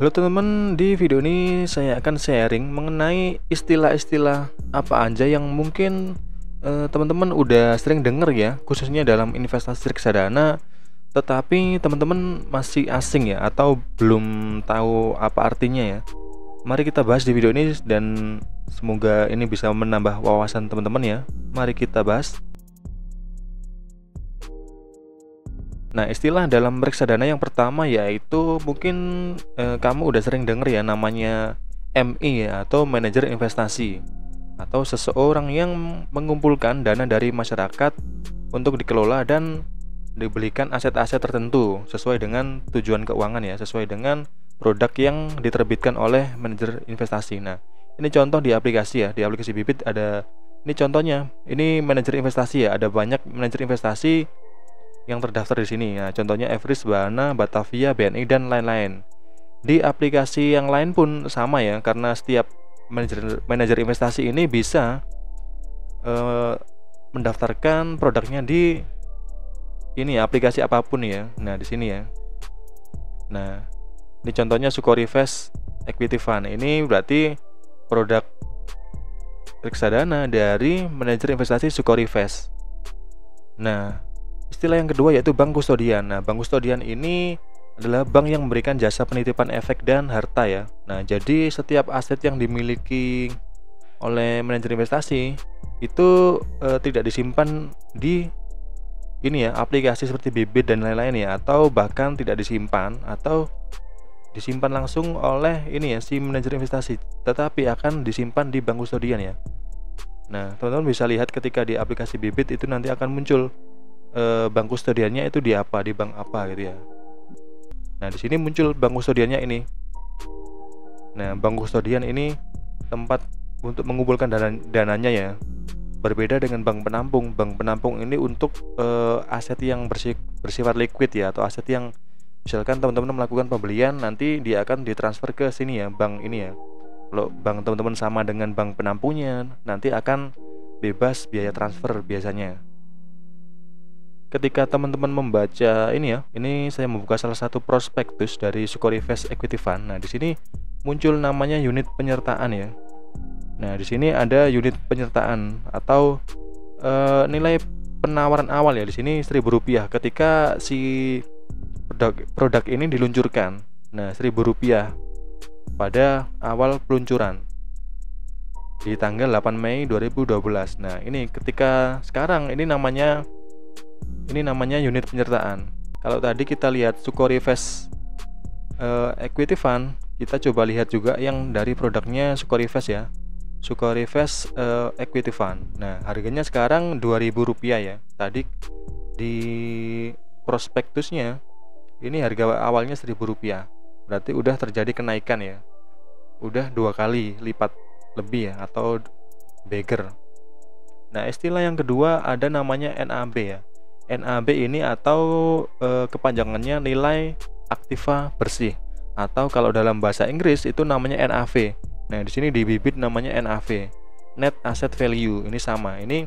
Halo teman-teman, di video ini saya akan sharing mengenai istilah-istilah apa aja yang mungkin teman-teman udah sering dengar ya, khususnya dalam investasi reksadana, tetapi teman-teman masih asing ya atau belum tahu apa artinya ya. Mari kita bahas di video ini dan semoga ini bisa menambah wawasan teman-teman ya. Mari kita bahas. Nah, istilah dalam reksadana yang pertama yaitu mungkin kamu udah sering denger ya, namanya MI ya, atau manajer investasi, atau seseorang yang mengumpulkan dana dari masyarakat untuk dikelola dan dibelikan aset-aset tertentu sesuai dengan tujuan keuangan ya, sesuai dengan produk yang diterbitkan oleh manajer investasi. Nah, ini contoh di aplikasi ya, di aplikasi Bibit ada ini contohnya. Ini manajer investasi ya, ada banyak manajer investasi yang terdaftar di sini. Nah, contohnya Everest, Bahana, Batavia, BNI dan lain-lain. Di aplikasi yang lain pun sama ya, karena setiap manajer investasi ini bisa mendaftarkan produknya di ini ya, aplikasi apapun ya. Nah, di sini ya. Nah, ini contohnya Sukorivest Equity Fund. Ini berarti produk reksadana dari manajer investasi Sukorivest. Nah, istilah yang kedua yaitu bank kustodian. Nah, bank kustodian ini adalah bank yang memberikan jasa penitipan efek dan harta ya. Nah, jadi setiap aset yang dimiliki oleh manajer investasi itu tidak disimpan di ini ya, aplikasi seperti Bibit dan lain-lain ya, atau bahkan tidak disimpan atau disimpan langsung oleh ini ya, si manajer investasi, tetapi akan disimpan di bank kustodian ya. Nah, teman-teman bisa lihat ketika di aplikasi Bibit itu nanti akan muncul bank kustodiannya itu di apa, di bank apa gitu ya. Nah, di sini muncul bank kustodiannya ini. Nah, bank kustodian ini tempat untuk mengumpulkan dananya ya. Berbeda dengan bank penampung. Bank penampung ini untuk aset yang bersifat liquid ya, atau aset yang misalkan teman-teman melakukan pembelian nanti dia akan ditransfer ke sini ya, bank ini ya. Kalau bank teman-teman sama dengan bank penampungnya, nanti akan bebas biaya transfer biasanya. Ketika teman-teman membaca ini ya, ini saya membuka salah satu prospektus dari Sukorivest Equity Fund. Nah, di sini muncul namanya unit penyertaan ya. Nah, di sini ada unit penyertaan atau nilai penawaran awal ya, di sini Rp1.000 ketika si produk ini diluncurkan. Nah, Rp1.000 pada awal peluncuran di tanggal 8 Mei 2012. Nah, ini ketika sekarang ini namanya unit penyertaan. Kalau tadi kita lihat Sukorivest Equity Fund, kita coba lihat juga yang dari produknya Sukorivest ya, Sukorivest Equity Fund. Nah, harganya sekarang Rp2.000 ya. Tadi di prospektusnya ini harga awalnya Rp1.000. Berarti udah terjadi kenaikan ya, udah 2 kali lipat lebih ya, atau bigger. Nah, istilah yang kedua ada namanya NAB ya. NAB ini atau kepanjangannya nilai aktiva bersih, atau kalau dalam bahasa Inggris itu namanya NAV. Nah, di sini di Bibit namanya NAV, Net Asset Value. Ini sama. Ini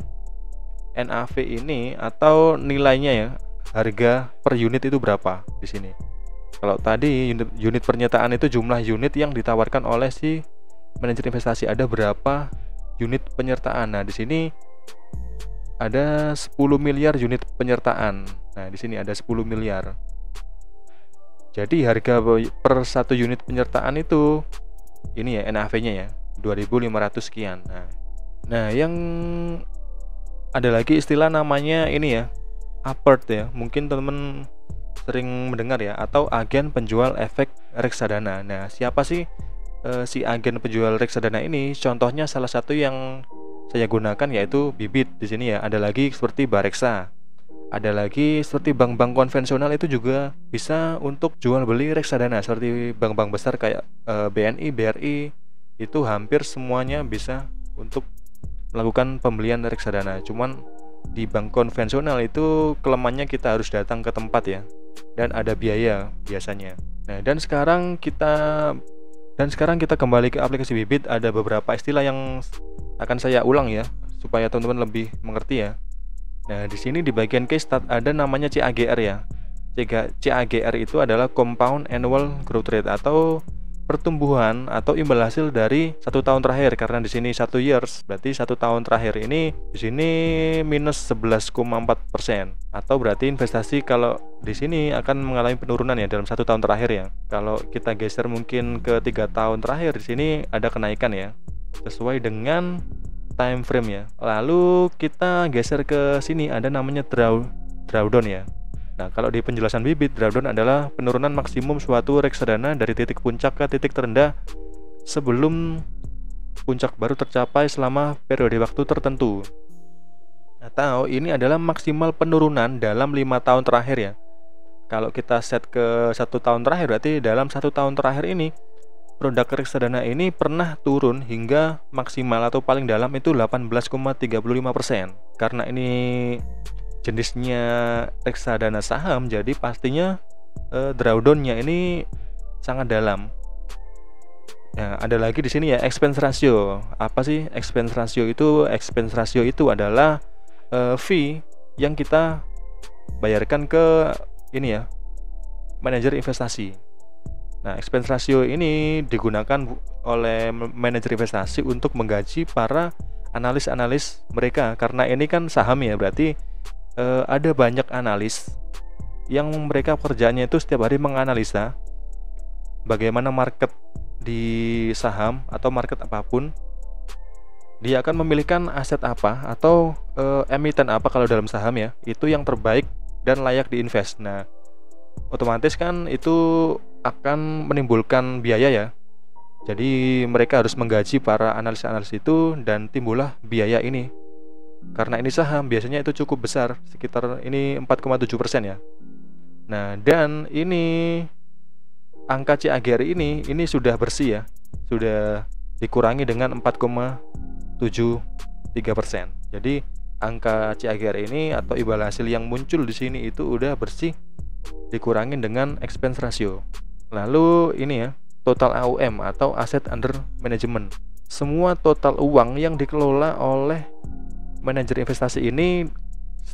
NAV ini atau nilainya ya, harga per unit itu berapa di sini. Kalau tadi unit pernyataan itu jumlah unit yang ditawarkan oleh si manajer investasi, ada berapa unit penyertaan. Nah, di sini ada 10 miliar unit penyertaan. Nah, di sini ada 10 miliar. Jadi harga per satu unit penyertaan itu ini ya, NAV-nya ya, 2.500 sekian. Nah, yang ada lagi istilah namanya ini ya, APERT ya. Mungkin teman-teman sering mendengar ya, atau agen penjual efek reksadana. Nah, siapa sih si agen penjual reksadana ini? Contohnya salah satu yang saya gunakan yaitu Bibit. Di sini ya, ada lagi seperti Bareksa, ada lagi seperti bank-bank konvensional itu juga bisa untuk jual beli reksadana, seperti bank-bank besar kayak BNI, BRI, itu hampir semuanya bisa untuk melakukan pembelian reksadana. Cuman di bank konvensional itu kelemahannya kita harus datang ke tempat ya, dan ada biaya biasanya. Nah, dan sekarang kita kembali ke aplikasi Bibit. Ada beberapa istilah yang akan saya ulang ya, supaya teman-teman lebih mengerti ya. Nah, di sini di bagian case stat ada namanya CAGR ya. CAGR itu adalah Compound Annual Growth Rate, atau pertumbuhan atau imbal hasil dari 1 tahun terakhir, karena di sini 1 years, berarti 1 tahun terakhir ini di sini minus 11,4%, atau berarti investasi kalau di sini akan mengalami penurunan ya dalam 1 tahun terakhir ya. Kalau kita geser mungkin ke 3 tahun terakhir, di sini ada kenaikan ya sesuai dengan time frame ya. Lalu kita geser ke sini, ada namanya drawdown ya. Nah, kalau di penjelasan bibit, drawdown adalah penurunan maksimum suatu reksadana dari titik puncak ke titik terendah sebelum puncak baru tercapai selama periode waktu tertentu. Atau ini adalah maksimal penurunan dalam 5 tahun terakhir ya. Kalau kita set ke 1 tahun terakhir, berarti dalam 1 tahun terakhir ini produk reksadana ini pernah turun hingga maksimal atau paling dalam itu 18,35%. Karena ini jenisnya reksadana saham, jadi pastinya drawdownnya ini sangat dalam. Nah, ada lagi di sini ya, expense ratio. Apa sih expense ratio itu? Expense ratio itu adalah fee yang kita bayarkan ke ini ya, manajer investasi. Nah, expense ratio ini digunakan oleh manajer investasi untuk menggaji para analis-analis mereka, karena ini kan saham ya, berarti ada banyak analis yang mereka kerjanya itu setiap hari menganalisa bagaimana market di saham atau market apapun. Dia akan memilihkan aset apa atau emiten apa kalau dalam saham ya, itu yang terbaik dan layak diinvest. Nah, otomatis kan itu akan menimbulkan biaya ya. Jadi mereka harus menggaji para analis-analis itu dan timbullah biaya ini. Karena ini saham, biasanya itu cukup besar, sekitar ini 4,7% ya. Nah, dan ini angka CAGR ini sudah bersih ya, sudah dikurangi dengan 4,73%. Jadi angka CAGR ini atau imbal hasil yang muncul di sini itu udah bersih dikurangi dengan expense ratio. Lalu ini ya, total AUM atau asset under management. Semua total uang yang dikelola oleh manajer investasi ini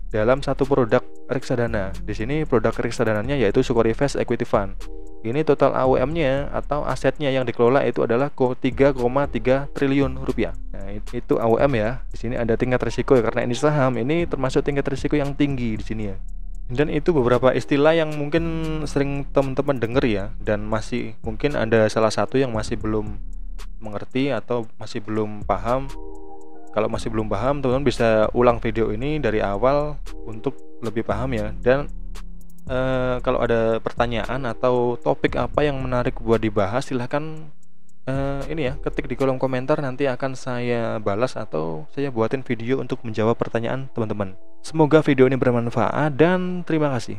dalam satu produk reksadana. Di sini produk reksadananya yaitu Sukorivest Equity Fund. Ini total AUM-nya atau asetnya yang dikelola itu adalah 3,3 triliun rupiah. Nah, itu AUM ya. Di sini ada tingkat risiko ya, karena ini saham, ini termasuk tingkat risiko yang tinggi di sini ya. Dan itu beberapa istilah yang mungkin sering teman-teman dengar ya, dan masih mungkin ada salah satu yang masih belum mengerti atau masih belum paham. Kalau masih belum paham, teman-teman bisa ulang video ini dari awal untuk lebih paham ya. Dan kalau ada pertanyaan atau topik apa yang menarik buat dibahas, silahkan ini ya, ketik di kolom komentar, nanti akan saya balas atau saya buatin video untuk menjawab pertanyaan teman-teman. Semoga video ini bermanfaat dan terima kasih.